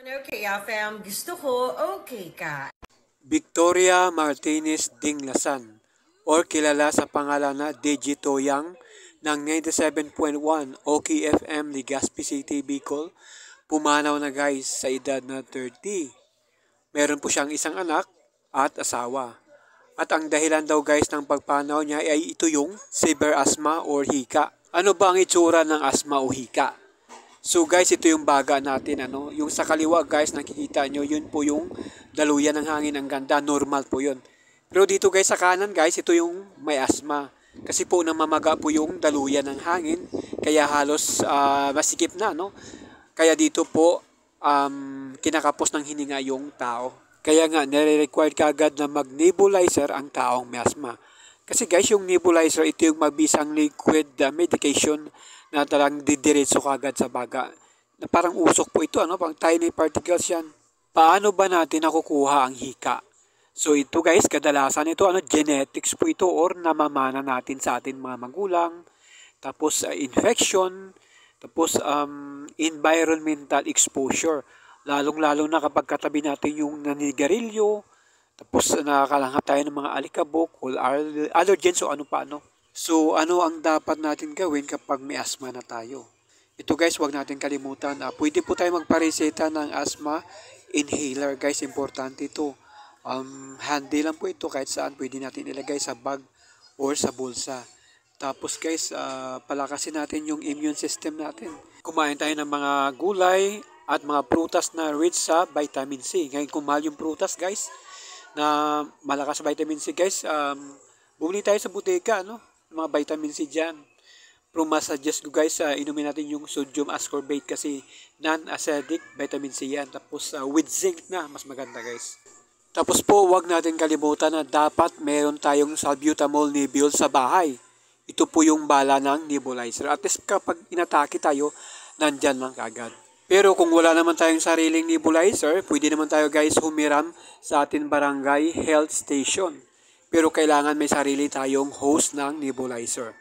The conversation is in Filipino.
Okay, FM, gusto ko, okay ka. Victoria Martinez Dinglasan or kilala sa pangalan na Digito Yang ng 97.1 OKFM Legazpi City, Bicol, pumanaw na guys sa edad na 30. Meron po siyang isang anak at asawa. At ang dahilan daw guys ng pagpanaw niya ay ito yung severe asthma or hika. Ano ba ang itsura ng asthma o hika? So guys, ito yung baga natin, yung sa kaliwa guys, nakikita nyo, yun po yung daluyan ng hangin, ang ganda, normal po yun. Pero dito guys, sa kanan guys, ito yung may asma. Kasi po namamaga po yung daluyan ng hangin, kaya halos masikip na, no? Kaya dito po, kinakapos ng hininga yung tao. Kaya nga, nire-required kagad na mag-nebulizer ang taong may asma. Kasi guys, yung nebulizer, ito yung mabisang liquid medication na talagang didiretso kagad sa baga. Na parang usok po ito, parang tiny particles yan. Paano ba natin nakukuha ang hika? So ito guys, kadalasan ito, genetics po ito or namamana natin sa atin mga magulang. Tapos infection, tapos environmental exposure. Lalong-lalo na kapag katabi natin yung nanigarilyo, tapos nakakalanghap tayo ng mga alikabok, or allergens o ano pa. So ano ang dapat natin gawin kapag may asthma na tayo? Ito guys, wag natin kalimutan. Pwede po tayo magpareseta ng asthma inhaler guys, importante ito. Handy lang po ito, kahit saan pwede natin ilagay sa bag or sa bulsa. Tapos guys, palakasin natin yung immune system natin. Kumain tayo ng mga gulay at mga prutas na rich sa vitamin C. Ngayon kung mahal yung prutas guys, na malakas sa vitamin C guys, bumili tayo sa butika, mga vitamin C dyan. Pero mas-suggest ko guys, inumin natin yung sodium ascorbate kasi non-acidic vitamin C yan. Tapos with zinc na, mas maganda guys. Tapos po, wag natin kalimutan na dapat meron tayong salbutamol nebule sa bahay. Ito po yung bala ng nebulizer. At least kapag inatake tayo, nandyan lang kagad. Pero kung wala naman tayong sariling nebulizer, pwede naman tayo guys humiram sa ating barangay health station. Pero kailangan may sarili tayong host ng nebulizer.